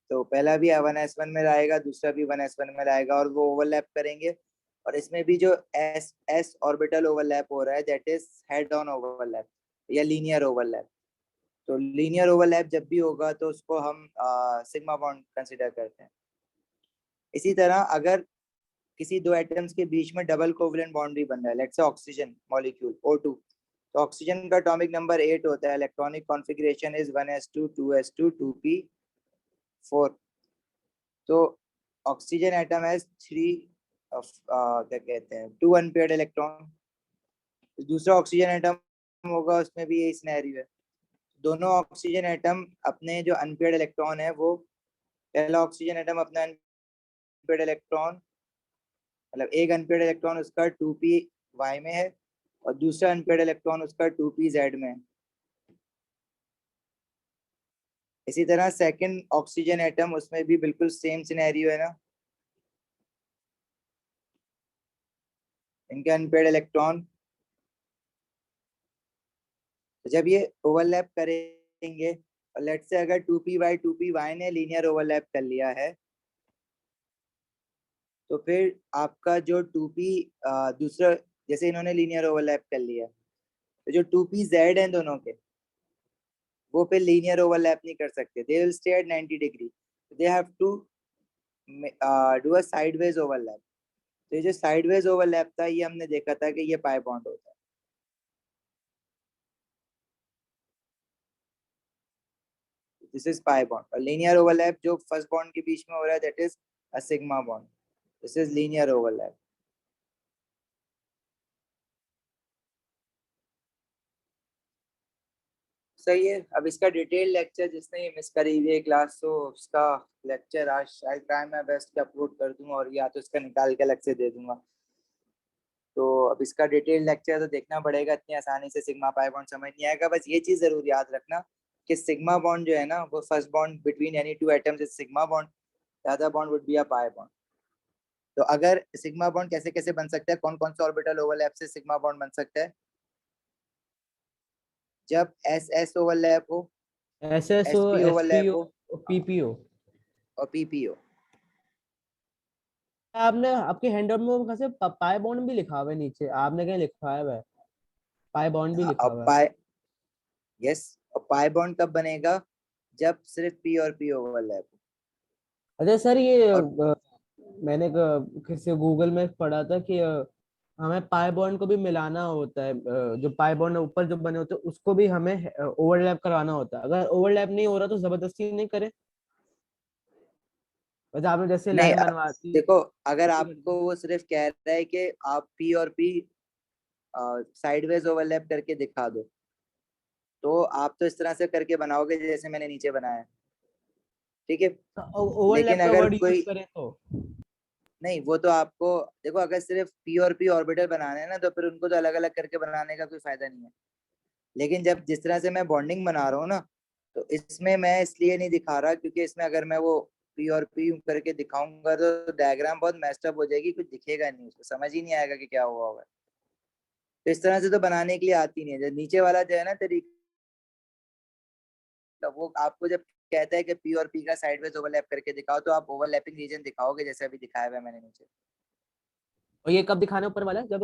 तो पहला भी 1s1 में लाएगा, दूसरा भी 1s1 में लाएगा, और वो ओवरलैप करेंगे। और इसमें भी जो एस एस ऑर्बिटल ओवरलैप हो रहा है, that is head on overlap या लीनियर ओवरलैप। तो लीनियर ओवरलैप जब भी होगा तो उसको हम सिग्मा बॉन्ड कंसिडर करते हैं। इसी तरह अगर किसी दो एटम्स के बीच में डबल कोवलेंट बॉन्ड भी बन रहा है, let's say oxygen molecule O2, तो ऑक्सीजन का एटॉमिक नंबर 8 होता है, electronic configuration is 1s2 2s2 2p4। तो ऑक्सीजन एटम हैज 3 क्या कहते हैं 2 अनपेयर्ड इलेक्ट्रॉन। दूसरा ऑक्सीजन एटम होगा, उसमें भी यही सिनेरियो है। दोनों ऑक्सीजन एटम अपने जो अनपेयर्ड इलेक्ट्रॉन है, वो पहला ऑक्सीजन एटम अपना अनपेयर्ड इलेक्ट्रॉन, मतलब एक अनपेयर्ड इलेक्ट्रॉन उसका 2p y में है, और दूसरा अनपेयर्ड इलेक्ट्रॉन उसका 2p z में है। इसी तरह सेकंड ऑक्सीजन एटम, उसमें भी बिल्कुल सेम सिनेरियो है ना, इनके अनपेयर्ड इलेक्ट्रॉन। तो जब ये ओवरलैप करेंगे, और लेट्स से अगर 2p/2py ने लीनियर ओवरलैप कर लिया है, तो फिर आपका जो 2p दूसरा, जैसे इन्होंने लीनियर ओवरलैप कर लिया, तो जो 2pz हैं दोनों के, वो फिर लीनियर ओवरलैप नहीं कर सकते, they will stay at 90 degree, they have to do a sideways overlap. तो ये जो साइडवेज ओवरलैप था, ये हमने देखा था कि ये पाई बॉन्ड होता है। This is pi bond. और लीनियर ओवरलैप जो फर्स्ट बॉन्ड के बीच में हो रहा है, that is a sigma bond. This is linear overlap. सही है। अब इसका डिटेल लेक्चर, जिसने ये मिस करी हुई है क्लास, तो उसका लेक्चर आज आई ट्राई माय बेस्ट कि अपलोड कर दूंगा, और या तो इसका निकाल के अलग से दे दूंगा। तो अब इसका डिटेल लेक्चर तो देखना पड़ेगा, इतनी आसानी से सिग्मा पाई बॉन्ड समझ नहीं आएगा। बस ये चीज जरूर याद रखना कि सिग्मा बॉन्ड जो है ना, वो first bond between any two atoms is sigma bond, the other bond would be a pi bond. तो अगर सिग्मा बॉन्ड कैसे कैसे बन सकता है, कौन कौन से ऑर्बिटल ओवरलैप से सिग्मा बॉन्ड बन सकता है? जब एस एस ओवरलैप हो, SSO sp ओवरलैप SPO हो, PPO। और pp हो। आपने आपके हैंडआउट में वो कैसे पाई बॉन्ड भी लिखा हुआ है नीचे, आपने क्या लिखा है वह पाई बॉन्ड भी लिखा अब हुआ है। पाई, यस, और पाई बॉन्ड कब बनेगा? जब सिर्फ p और p ओवरलैप हो। अच्छा सर, ये और मैंने किसी गूगल में पढ़ा था कि हमें पाई बॉन्ड को भी मिलाना होता है, जो पाई बॉन्ड ऊपर जो बने होते हैं उसको भी हमें ओवरलैप करवाना होता है। अगर ओवरलैप नहीं हो रहा तो जबरदस्ती नहीं करे, वैसे आपने जैसे नहीं, लाइन बनवाती देखो, अगर आपको वो सिर्फ कह रहा है कि आप p और p साइडवेज ओवरलैप करके दिखा दो, तो आप तो इस तरह से करके बनाओगे जैसे मैंने नीचे बनाया है, ठीक है। लेकिन ओवरलैप का अगर वर्ड यूज कोई, करें तो। नहीं, वो तो आपको, देखो, अगर सिर्फ p और p ऑर्बिटल बनाने हैं ना, तो फिर उनको तो अलग अलग करके बनाने का कोई फायदा नहीं है। लेकिन जब जिस तरह से मैं बॉन्डिंग बना रहा हूँ ना, तो इसमें मैं इसलिए नहीं दिखा रहा क्योंकि इसमें अगर मैं वो p और p करके दिखाऊंगा तो डायग्राम बहुत मेस्ड हो जाएगी, कुछ दिखेगा नहीं, उसको समझ ही नहीं आएगा कि क्या हुआ होगा। तो इस तरह से तो बनाने के लिए आती नहीं है। जो नीचे वाला जो है ना तरीका, वो आपको जब कहता है कि p और p का साइडवेज ओवरलैप करके दिखाओ, तो आप ओवरलैपिंग रीजन दिखाओगे, जैसे अभी दिखाया हुआ है मैंने नीचे। और ये कब दिखाना ऊपर वाला जब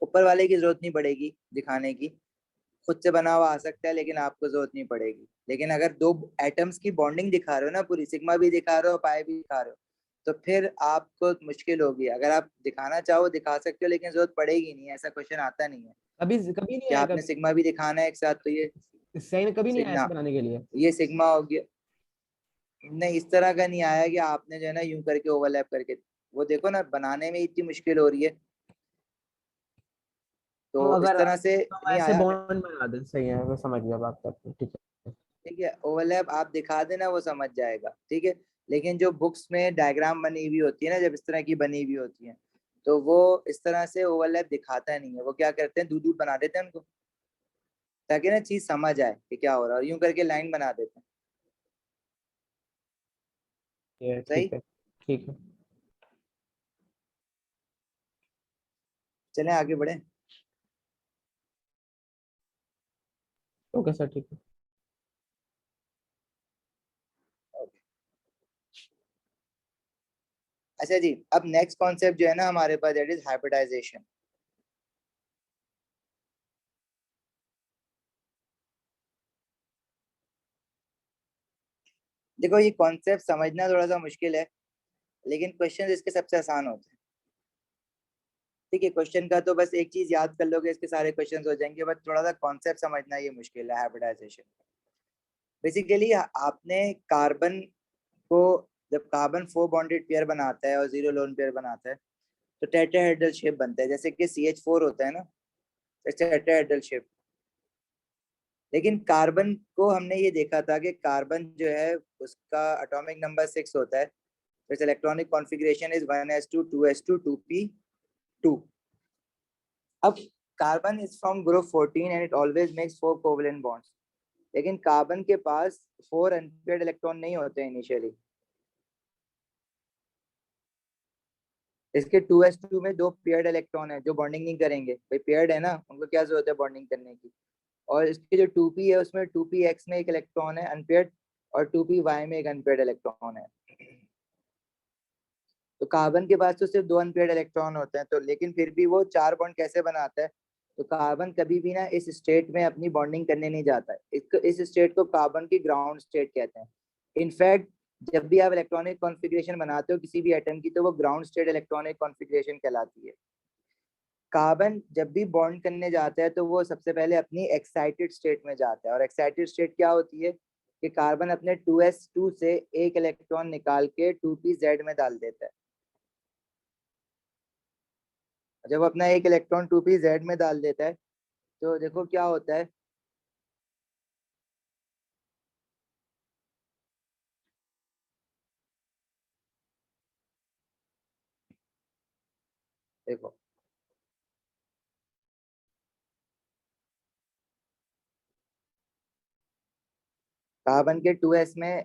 ऊपर वाले की जरूरत नहीं पड़ेगी दिखाने की, खुद से बना हुआ आ सकता है, लेकिन आपको जरूरत नहीं पड़ेगी। लेकिन अगर दो एटम्स की बॉन्डिंग दिखा रहे हो ना, पूरी सिग्मा भी दिखा रहे हो, पाई भी दिखा रहे हो, तो फिर आपको मुश्किल होगी। अगर आप दिखाना चाहो दिखा सकते हो, लेकिन जरूरत पड़ेगी नहीं, ऐसा क्वेश्चन आता नहीं है कभी कभी नहीं कि आया आपने कभी सिग्मा भी दिखाना है एक साथ, तो ये सही में कभी नहीं आया सिग्मा, ऐसे बनाने के लिए। ये सिग्मा हो गया। नहीं, इस तरह का नहीं आया कि आपने जो है ना यूं करके ओवरलैप करके, वो देखो ना, बनाने में इतनी मुश्किल हो रही है, तो तो इस अगर तरह से हम नहीं ऐसे आया। बॉन्ड बना दें, सही है, मैं समझ गया बात करते, ठीक है। ठीक है, ओवरलैप आप दिखा देना, वो समझ जाएगा, ठीक है। लेकिन जो बुक्स में डायग्राम बनी हुई होती है ना, जब इस तरह की बनी हुई होती है, तो वो इस तरह से ओवरलैप दिखाता नहीं है। वो क्या करते हैं, दूर दूर बना देते हैं उनको, ताकि ना चीज समझ आए कि क्या हो रहा है, और यूं करके लाइन बना देते हैं। ये सही। ठीक है, ठीक है। चलें आगे बढ़े। ओके सर, ठीक है। अच्छा जी, अब नेक्स्ट कॉन्सेप्ट जो है ना हमारे पास, दैट इज हाइब्रिडाइजेशन। देखो ये कॉन्सेप्ट समझना थोड़ा सा मुश्किल है, लेकिन क्वेश्चन इसके सबसे आसान होते हैं। ठीक है, क्वेश्चन का तो बस एक चीज याद कर लोगे, इसके सारे क्वेश्चंस हो जाएंगे, बट थोड़ा सा कॉन्सेप्ट समझना ये मुश्किल है हाइब्रिडाइजेशन। बेसिकली आपने कार्बन को, जब कार्बन 4 बॉन्डेड पेयर बनाता है और 0 लोन पेयर बनाता है तो टेट्राहेड्रल शेप बनता है, जैसे कि CH4 होता है ना, टेट्राहेड्रल शेप। लेकिन कार्बन को हमने ये देखा था कि कार्बन जो है उसका एटॉमिक नंबर 6 होता है, its electronic configuration is 1s2 2s2 2p2। अब carbon is from group 14 and it always makes 4 covalent bonds, लेकिन कार्बन के पास 4 अनपेयर्ड इलेक्ट्रॉन नहीं होते इनिशियली। इसके 2s2 में 2 पेयर्ड इलेक्ट्रॉन है जो बॉन्डिंग नहीं करेंगे, भाई पेयर्ड है ना, उनको क्या जरूरत है बॉन्डिंग करने की। और इसके जो 2p है उसमें 2px में एक इलेक्ट्रॉन है अनपेयर्ड, और 2py में एक अनपेयर्ड इलेक्ट्रॉन है। तो कार्बन के पास तो सिर्फ 2 अनपेयर्ड इलेक्ट्रॉन होते हैं, तो लेकिन फिर भी वो 4 बॉन्ड कैसे बनाता है। तो कार्बन कभी भी ना इस स्टेट में अपनी बॉन्डिंग करने नहीं जाता है, इस स्टेट को कार्बन की ग्राउंड स्टेट कहते हैं। इनफैक्ट जब भी आप इलेक्ट्रॉनिक कॉन्फ़िगरेशन बनाते हो किसी भी एटम की, तो वो ग्राउंड स्टेट इलेक्ट्रॉनिक कॉन्फ़िगरेशन कहलाती है। कार्बन जब भी बॉन्ड करने जाता है तो वो सबसे पहले अपनी एक्साइटेड स्टेट में जाता है, और एक्साइटेड स्टेट क्या होती है कि कार्बन अपने 2s2 से एक इलेक्ट्रॉन निकाल के 2pz में डाल देता है। जब अपना एक इलेक्ट्रॉन 2pz में डाल देता है तो देखो क्या होता है, देखो कार्बन के 2s में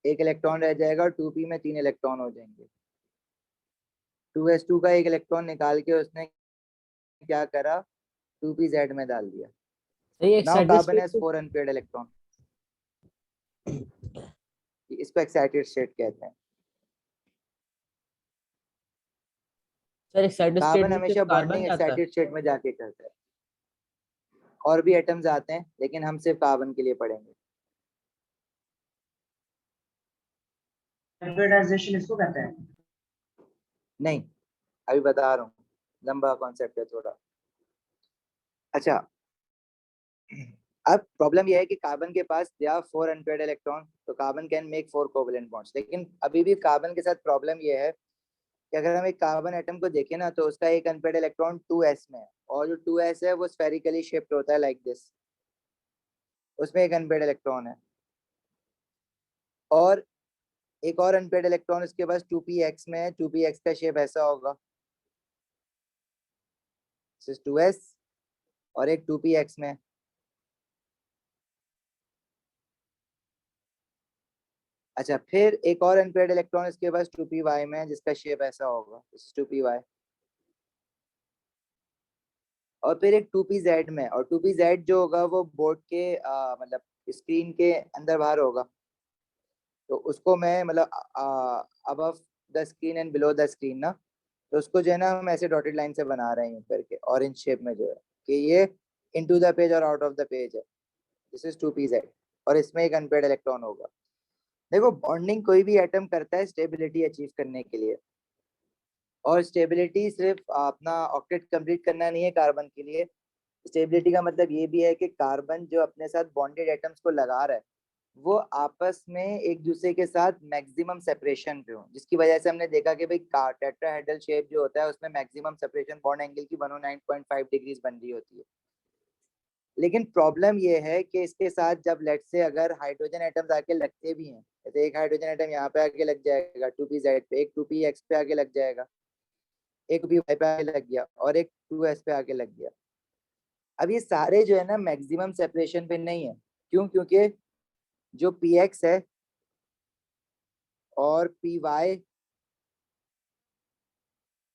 एक इलेक्ट्रॉन रह जाएगा और 2p में 3 इलेक्ट्रॉन हो जाएंगे। 2s2 का एक इलेक्ट्रॉन निकाल के उसने क्या करा, 2pz में डाल दिया। सही, now excited carbon state has 4 unpaired electron, इसको एक्साइटेड स्टेट कहते हैं। सर, एक्साइटेड स्टेट कार्बन में सिर्फ हमेशा कार्बन बॉन्डिंग जाता है? एक्साइटेड स्टेट में जाके करता है। और भी एटम्स आते हैं लेकिन हम सिर्फ कार्बन के लिए पढ़ेंगे। हाइब्रिडाइजेशन इसको कहते हैं। नहीं, अभी बता रहा हूँ, लंबा कॉन्सेप्ट है थोड़ा। अच्छा, अब प्रॉब्लम यह है कि कार्बन के पास या 4 अनपेयर्ड इलेक्ट्रॉन, तो carbon can make 4 covalent bonds. लेकिन अभी भी कार्बन के साथ प्रॉब्लम यह है कि अगर हम एक कार्बन एटम को देखें ना, तो उसका एक अनपेयर्ड इलेक्ट्रॉन 2s में है, और जो 2s है वो स्फेरिकली शेप्ड होता है लाइक दिस, उसमें एक अनपेयर्ड इलेक्ट्रॉन है। और एक और अनपेयर्ड इलेक्ट्रॉन उसके पास 2px में है, 2px का शेप ऐसा होगा, 2s, और एक 2px में। अच्छा, फिर एक और अनपेयर्ड इलेक्ट्रॉन इसके पास 2py में है, जिसका शेप ऐसा होगा, 2py। और फिर एक 2pz में, और 2pz जो होगा वो बोर्ड के मतलब स्क्रीन के अंदर बाहर होगा। तो उसको मैं मतलब above the screen and below the screen ना, तो उसको जो है ना हम ऐसे डॉटेड लाइन से बना रहे हैं करके ऑरेंज शेप में, जो है कि ये इनटू द पेज और आउट ऑफ द पेज है। दिस इज 2pz, और इसमें एक अनपेयर्ड इलेक्ट्रॉन होगा। देखो बॉन्डिंग कोई भी एटम करता है स्टेबिलिटी अचीव करने के लिए, और स्टेबिलिटी सिर्फ अपना ऑक्टेट कंप्लीट करना नहीं है कार्बन के लिए। स्टेबिलिटी का मतलब ये भी है कि कार्बन जो अपने साथ बॉन्डेड एटम्स को लगा रहा है वो आपस में एक दूसरे के साथ मैक्सिमम सेपरेशन पे हो, जिसकी वजह से हमने देखा कि भाई टेट्राहेड्रल शेप जो होता है उसमें मैक्सिमम सेपरेशन बॉन्ड एंगल की 109.5 डिग्रीज बन रही होती है। लेकिन प्रॉब्लम ये है कि इसके साथ जब लेट से अगर हाइड्रोजन एटम्स आके लगते भी हैं, जैसे एक हाइड्रोजन एटम यहाँ पे आके लग जाएगा 2pz पे, एक 2px पे आके लग जाएगा, एक 2py पे आके लग गया, और एक 2s पे आके लग गया। अब ये सारे जो है ना मैक्सिमम सेपरेशन पे नहीं है। क्यों? क्योंकि जो px है और पी वाई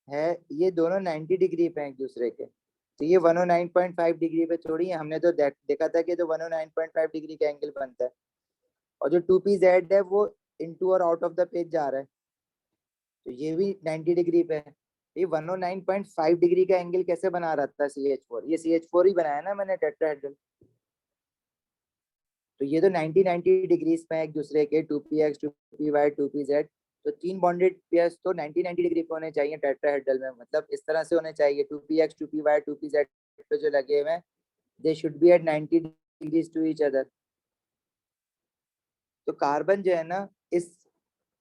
है, ये दोनों 90 डिग्री पे हैं एक दूसरे के, तो ये 109.5 डिग्री पे छोड़िए, हमने तो देखा था कि जो 109.5 डिग्री का एंगल बनता है, और जो 2PZ है वो इनटू और आउट ऑफ द पेज जा रहा है, तो ये भी 90 डिग्री पे है। ये 109.5 डिग्री का एंगल कैसे बना रहा था CH4, ये CH4 ही बनाया ना मैंने टेट्राहेड्रल, तो ये तो 90 डिग्रीज पे है एक दूसरे के, 2px 2py 2pz, तो तीन बॉन्डेड पेयर्स तो 90 डिग्री पे होने चाहिए टेट्राहेड्रल में, मतलब इस तरह से होने चाहिए, 2px 2py 2pz पे जो लगे हुए हैं they should be at 90 degrees to each other. तो कार्बन जो है ना इस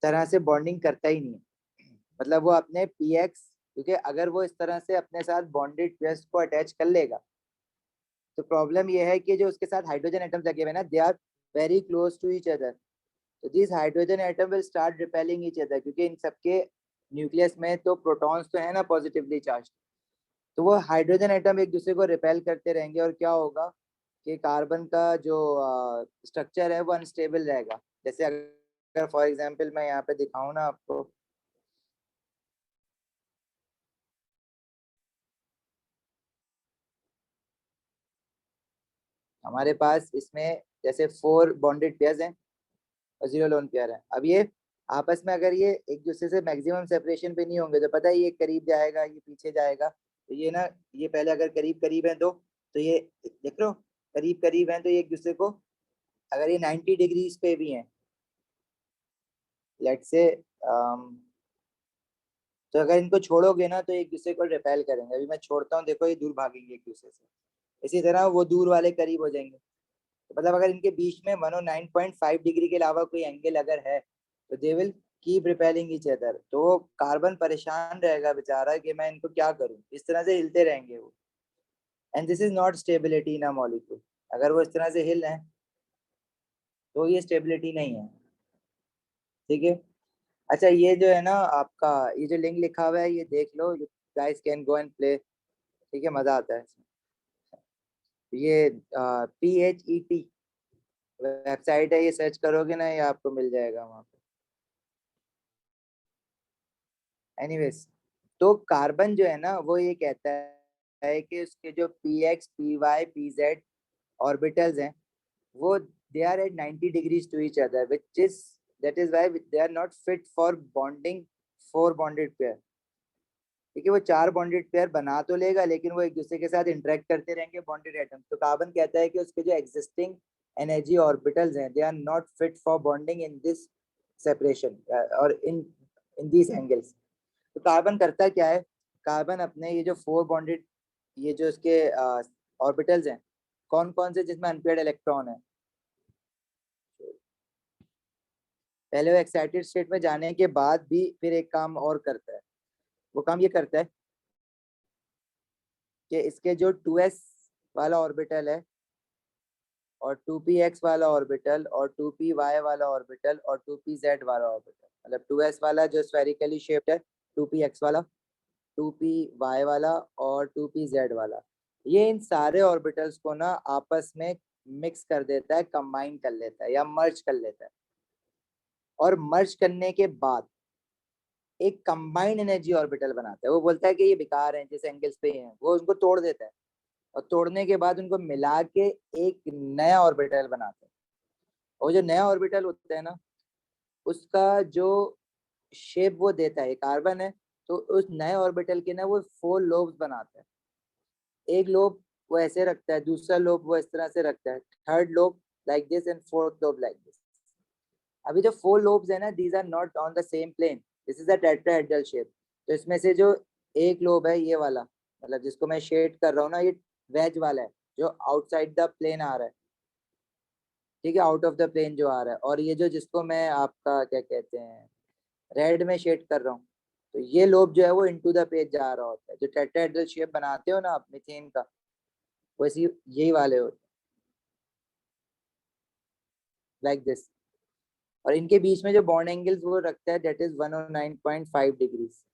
तरह से बॉन्डिंग करता ही नहीं है, मतलब वो अपने px, क्योंकि अगर वो इस तरह से अपने साथ बॉन्डेड पेयर्स को अटैच कर लेगा तो प्रॉब्लम ये है कि जो उसके साथ हाइड्रोजन एटम्स लगे हुए ना they are very close to each other, तो this hydrogen atom will start repelling each other, क्योंकि इन सबके न्यूक्लियस में तो प्रोटॉन्स तो है ना पॉजिटिवली चार्ज, तो वो हाइड्रोजन एटम एक दूसरे को रिपेल करते रहेंगे, और क्या होगा कि कार्बन का जो स्ट्रक्चर है वो अनस्टेबल रहेगा। जैसे अगर फॉर एग्जांपल मैं यहाँ पे दिखाऊं ना आपको, हमारे पास इसमें जैसे 4 बॉन्डेड पेयर्स हैं और 0 लोन पेयर है, अब ये आपस में अगर ये एक दूसरे से मैक्सिमम सेपरेशन पे नहीं होंगे तो पता है ये करीब जाएगा ये पीछे जाएगा, तो ये ना ये पहले अगर करीब करीब है दो, तो ये देख लो करीब करीब है तो ये एक दूसरे को, अगर ये 90 डिग्रीज पे भी हैं लेट से, तो अगर इनको छोड़ोगे ना तो एक दूसरे को रिपेल करेंगे, अभी मैं छोड़ता हूँ देखो ये दूर भागेंगे एक दूसरे से, इसी तरह वो दूर वाले करीब हो जाएंगे, तो मतलब अगर इनके बीच में 109.5 डिग्री के अलावा कोई एंगल अगर है तो they will keep repelling each other, तो कार्बन परेशान रहेगा बेचारा कि मैं इनको क्या करूं, इस तरह से हिलते रहेंगे वो, and this is not stability in a molecule, अगर वो इस तरह से हिल रहे हैं तो ये स्टेबिलिटी नहीं है, ठीक है। अच्छा ये जो है ना आपका ये जो लिंक लिखा हुआ है ये देख लो, guys can go and play, ठीक है, मजा आता है इसमें। ये PHET वेबसाइट है, ये सर्च करोगे ना ये आपको मिल जाएगा वहाँ पे। एनीवेज, तो कार्बन जो है ना वो ये कहता है कि उसके जो PX PY PZ ऑर्बिटल्स हैं वो they are at 90 degrees to each other, which is that is why they are not fit for bonding 4 bonded pair, ठीक है, वो 4 बॉन्डेड पेयर बना तो लेगा लेकिन वो एक दूसरे के साथ इंटरेक्ट करते रहेंगे बॉन्डेड एटम्स, तो कार्बन कहता है कि उसके जो एग्जिस्टिंग एनर्जी ऑर्बिटल्स हैं they are not fit for bonding in this separation और इन दिस एंगल्स। तो कार्बन करता क्या है, कार्बन अपने ये जो 4 बॉन्डेड ये जो इसके ऑर्बिटल्स हैं कौन कौन से जिसमें अनपेयर्ड इलेक्ट्रॉन है, पहले वो एक्साइटेड स्टेट में जाने के बाद भी फिर एक काम और करता है, वो काम ये करता है कि इसके जो 2s वाला ऑर्बिटल है और 2px वाला ऑर्बिटल और 2py वाला ऑर्बिटल और 2pz वाला ऑर्बिटल, मतलब 2s वाला जो स्फेरिकली शेप्ड है, 2px वाला, 2py वाला और 2pz वाला, ये इन सारे ऑर्बिटल्स को ना आपस में मिक्स कर देता है, कंबाइन कर लेता है या मर्ज कर लेता है, और मर्ज करने के बाद एक कंबाइंड एनर्जी ऑर्बिटल बनाता है, वो बोलता है कि ये बेकार है जिस एंगल्स पे हैं वो उनको तोड़ देता है, और तोड़ने के बाद उनको मिला के एक नया ऑर्बिटल बनाता है, और जो नया ऑर्बिटल होता है ना उसका जो शेप वो देता है, कार्बन है तो उस नए ऑर्बिटल के ना वो 4 लोब्स बनाता है, एक लोब वो ऐसे रखता है, दूसरा लोब वो इस तरह से रखता है, third lobe like this and fourth lobe like this. अभी जो 4 लोब्स है ना these are not on the same plane, this is a tetrahedral shape, तो इसमें से जो एक लोब है ये वाला, मतलब जिसको मैं शेड कर रहा हूँ ना ये वेज वाला है जो आउटसाइड द प्लेन आ रहा है, ठीक है, आउट ऑफ द प्लेन जो आ रहा है, और ये जो जिसको मैं आपका क्या कहते हैं रेड में शेड कर रहा हूँ, तो ये लोब जो है वो इनटू द पेज जा रहा होता है, जो टेट्राहेड्रल शेप बनाते हो ना आप मीथेन का वैसे यही वाले होते हैं लाइक दिस, और इनके बीच में जो बॉन्ड एंगल्स वो रखता है दैट इज 109.5 डिग्रीज।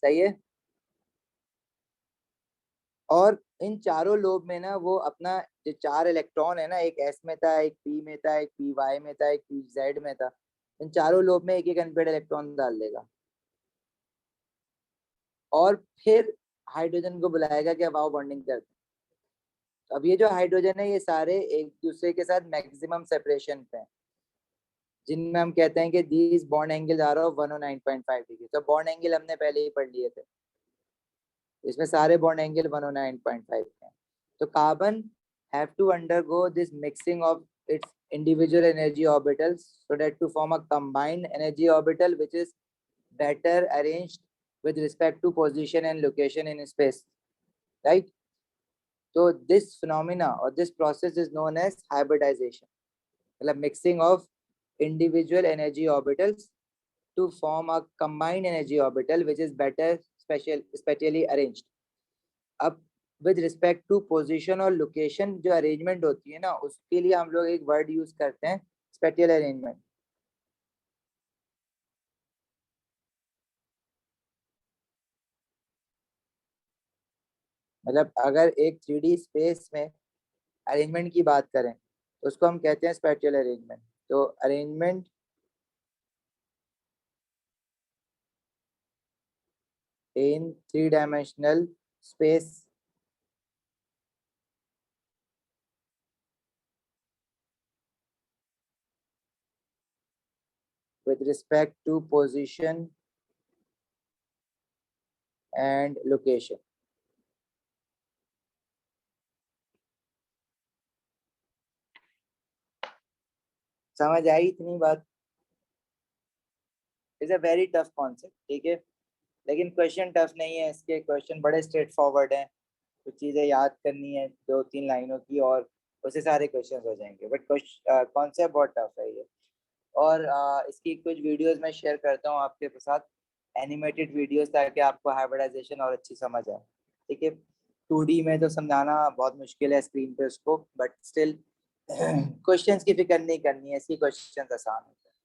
सही है, और इन चारों लोब में ना वो अपना जो 4 इलेक्ट्रॉन है ना, एक एस में था, एक पी में था, एक पी वाई में था, एक पी जेड में था, इन चारों लोब में एक एक अनपेड इलेक्ट्रॉन डाल देगा और फिर हाइड्रोजन को बुलाएगा कि अब आओ बॉन्डिंग करते हैं। अब ये जो हाइड्रोजन है ये सारे एक दूसरे के साथ मैक्सिमम सेपरेशन पे हैं, जिनमें हम कहते हैं कि these bond angle are of 109.5 degree. तो बॉन्ड एंगल हमने पहले ही पढ़ लिए थे, इसमें सारे बॉन्ड एंगल 109.5 हैं। तो carbon have to undergo this mixing of its individual energy orbitals so that to form a combined energy orbital which is better arranged with respect to position and location in space, right? So this phenomena or this process is known as hybridization, मतलब mixing of individual energy orbitals to form a combined energy orbital which is better spatially arranged. अब with respect to position और location जो arrangement होती है ना, उसके लिए हम लोग एक वर्ड यूज करते हैं, स्पेटियल अरेंजमेंट। मतलब अगर एक 3D स्पेस में अरेंजमेंट की बात करें तो उसको हम कहते हैं स्पेटियल अरेंजमेंट। तो arrangement in 3 dimensional space with respect to position and location। समझ आई इतनी बात? Is a very tough concept, ठीक है, लेकिन क्वेश्चन टफ नहीं है, इसके क्वेश्चन बड़े स्ट्रेट फॉरवर्ड हैं। कुछ चीज़ें याद करनी है 2-3 लाइनों की और उससे सारे क्वेश्चन हो जाएंगे, बट कॉन्सेप्ट बहुत टफ है ये। और इसकी कुछ वीडियोस मैं शेयर करता हूँ आपके साथ, एनिमेटेड वीडियोस, ताकि आपको हाइब्रिडाइजेशन और अच्छी समझ आए, ठीक है। 2D में तो समझाना बहुत मुश्किल है स्क्रीन पे उसको, बट स्टिल क्वेश्चंस की फिक्र नहीं करनी है, इसकी क्वेश्चंस आसान होते हैं।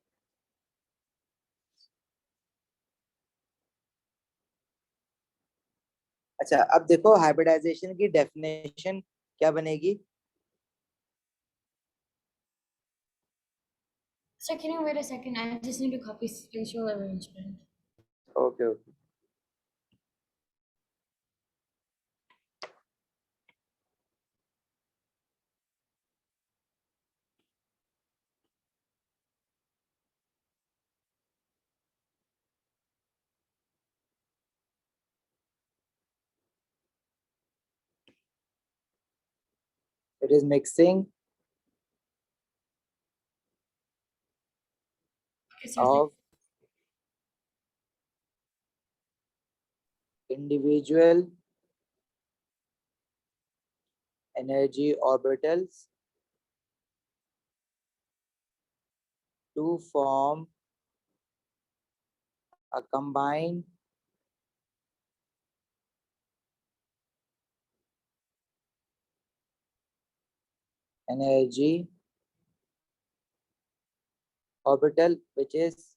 अच्छा, अब देखो हाइब्रिडाइजेशन की डेफिनेशन क्या बनेगी। So can you wait a second? I just need to copy spatial arrangement. Okay okay. It is mixing Okay, so of individual energy orbitals to form a combined energy orbital which is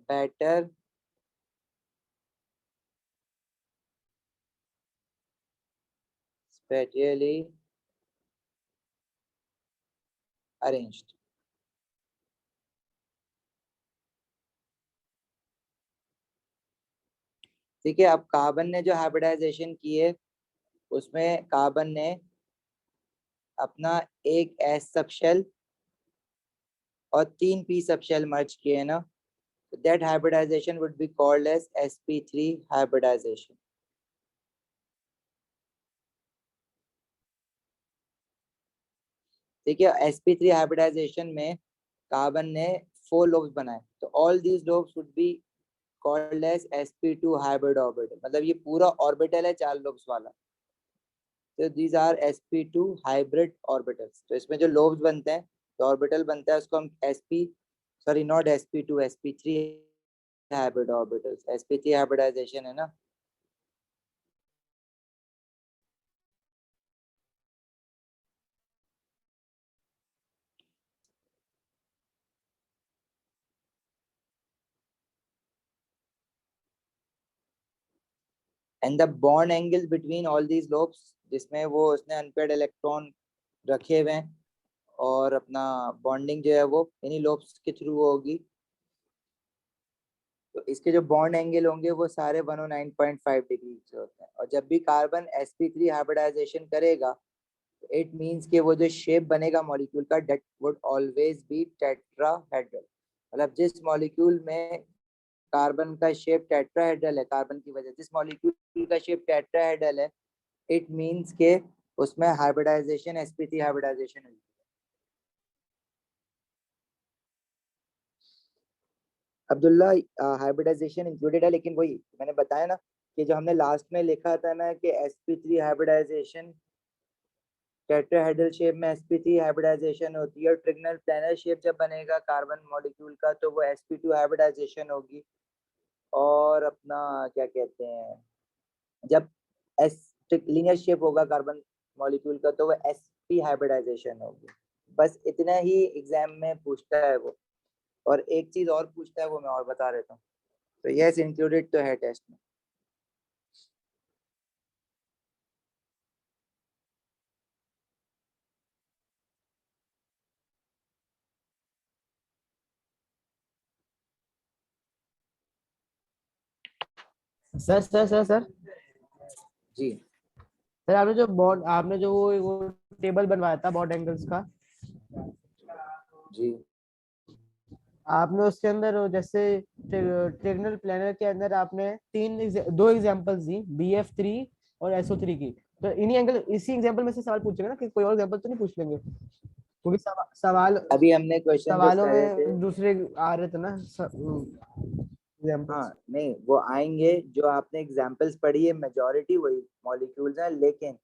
better spatially arranged। ठीक है, अब carbon ने जो hybridisation की है उसमें carbon ने अपना एक एस सबशेल और 3 पी सबशेल मर्ज किए हैं ना, that hybridisation would be called as sp3 hybridisation. ठीक है, sp3 हाइब्रिडाइजेशन में कार्बन ने 4 लोब्स बनाए, तो all these lobes would be called as sp2 hybrid orbital. मतलब ये पूरा ऑर्बिटल है 4 लोब्स वाला, तो these are sp2 hybrid orbitals. तो इसमें जो लोब्स बनते हैं, तो ऑर्बिटल बनता है, उसको हम sorry not sp2, sp3 hybrid orbitals, sp3 hybridisation है ना। And the bond angle between all these lobes, जिसमें वो उसने अनपेयर्ड इलेक्ट्रॉन रखे हुए हैं और अपना बॉन्डिंग जो है वो इन्हीं लोब्स के थ्रू होगी। तो इसके जो बॉन्ड एंगल होंगे वो सारे 109.5 डिग्री से होते हैं। और जब भी कार्बन sp3 हाइब्रिडाइजेशन करेगा, इट मींस कि वो जो शेप बनेगा मॉलिक्यूल का, that would always be tetrahedral. मतलब जिस मॉलिक्यूल में कार्बन का शेप टेट्राहेड्रल है, कार्बन की वजह जिस मॉलिक्यूल का शेप टेट्राहेड्रल है, इट मींस के उसमें हाइब्रिडाइजेशन sp3 हाइब्रिडाइजेशन हुई। अब्दुल्ला, हाइब्रिडाइजेशन इंक्लूडेड है, लेकिन वही मैंने बताया ना कि जो हमने लास्ट में लिखा था ना कि sp3 हाइब्रिडाइजेशन टेट्राहेड्रल शेप में sp3 हाइब्रिडाइजेशन होती है, और ट्रिगोनल प्लेनर शेप जब बनेगा कार्बन मॉलिक्यूल का तो वो sp2 हाइब्रिडाइजेशन होगी। और अपना क्या कहते हैं, जब लीनियर शेप होगा कार्बन मॉलिक्यूल का तो वो sp हाइब्रिडाइजेशन होगी। बस इतना ही एग्जाम में पूछता है वो। और एक चीज और पूछता है, वो मैं और बता देता हूँ। तो यस, इंक्लूडेड तो है टेस्ट में। सर जी सर, आपने जो वो टेबल बनवाया था बॉन्ड एंगल्स का, जी आपने उसके अंदर जैसे ट्रिगोनल प्लेनर के अंदर आपने दो एग्जांपल्स दी, BF3 और SO3 की। तो इन्हीं एंगल इसी एग्जांपल में से सवाल पूछेंगे ना, कि कोई और एग्जांपल तो नहीं पूछ लेंगे? क्योंकि सवाल अभी हमने क्वेश्चन जो सवालों करे थे, में दूसरे आ रहे थे ना हाँ एग्जांपल्स। नहीं वो आएंगे, जो आपने एग्जांपल्स पढ़ी है मेजॉरिटी वही मॉलिक्यूल्स हैं, लेकिन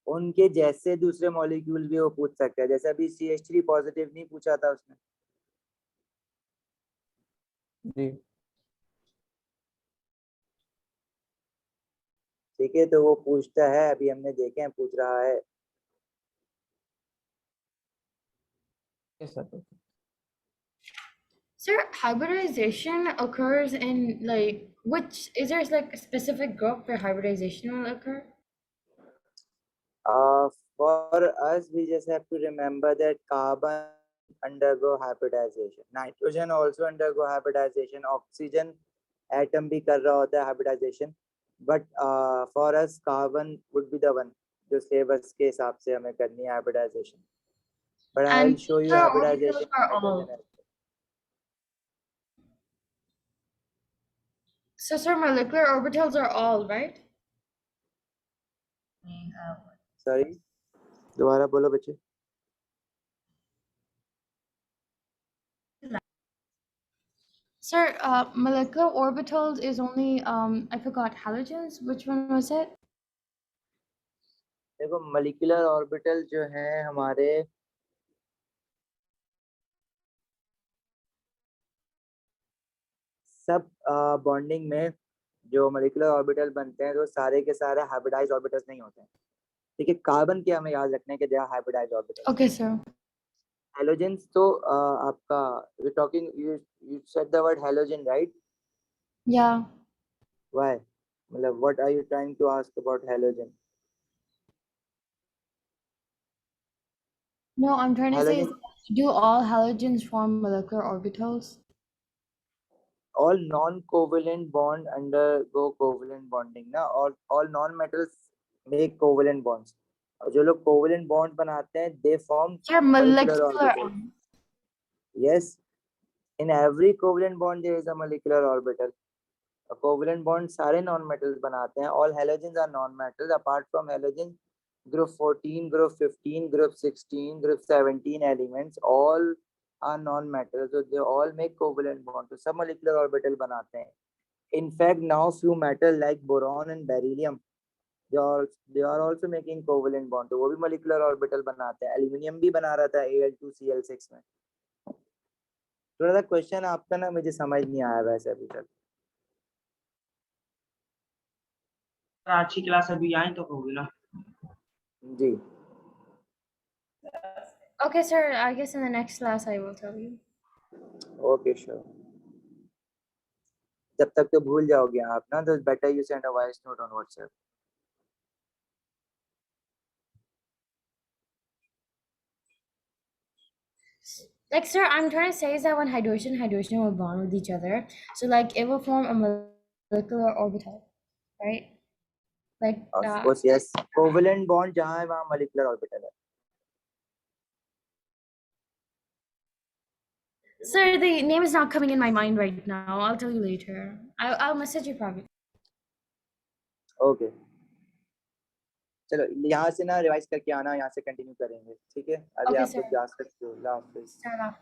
उनके जैसे दूसरे मॉलिक्यूल भी वो पूछ सकते हैं। जैसे अभी CH3 पॉजिटिव नहीं पूछा था उसने, जी ठीक है, तो वो पूछता है, अभी हमने देखे हैं पूछ रहा है। yes, sir. Sir, hybridization occurs in like which is there like a specific group where hybridization will occur? For us, we just have to remember that carbon undergo hybridization, nitrogen also undergo hybridization, oxygen atom भी कर रहा होता है hybridization, but for us carbon would be the one जो syllabus के हिसाब से हमें करनी है hybridization. But I will And show you molecular hybridization orbitals are in all. nitrogen. So, sir, molecular orbitals are all, right? Sorry, दोबारा बोलो बच्चे। Sir, molecular orbitals is only I forgot halogens. Which one was it? देखो molecular orbital जो है हमारे सब bonding में जो मोलिकुलर ऑर्बिटल बनते हैं तो सारे के सारे हाइब्रिडाइज्ड ऑर्बिटल्स नहीं होते हैं। ठीक है, कार्बन के हमें याद रखने के they are hybridized orbital. Okay, sir. Halogens तो आपका we talking, you said the word halogen right? Yeah. Why, मतलब what are you trying to ask about halogen? No, I'm trying to say is halogen, do all halogens form molecular orbitals? all non-covalent bond undergo covalent bonding ना, all non-metals make covalent bonds, और जो लोग covalent bond बनाते हैं they form Sir, molecular molecular. orbital. Yes, in every covalent bond there is a molecular orbital. A covalent bond सारे non-metals बनाते हैं. All halogens are non-metals apart from halogens. Group 14, group 15, group 16, group 17 elements all are non-metals, so they all make covalent bond. तो सब molecular orbital बनाते हैं. In fact, now few metals like boron and beryllium, they are also making covalent bond. तो वो भी molecular orbital बनाते हैं. Aluminium भी बना रहा था Al2Cl6 में. थोड़ा सा क्वेश्चन आपका ना मुझे समझ नहीं आया वैसे अभी तक। आज की क्लास अभी आई तो होगी ना। जी Okay, sir. I guess in the next class I will tell you. Okay sure. जब तक तो भूल जाओगे आप ना, तो better you send a voice note on WhatsApp. Like, sir, I'm trying to say is that when hydrogen and hydrogen will bond with each other, so like it will form a molecular orbital, right? Like, Of course, yes. Covalent bond जहाँ है वहाँ molecular orbital है. sir, the name is not coming in my mind right now. I'll tell you later. I'll message you privately. Okay. चलो यहाँ से ना revise करके आना, यहाँ से कंटिन्यू करेंगे, ठीक है? अभी Okay, आप लोग sir. जा सकते हो. अल्लाह हाफिज. Start off.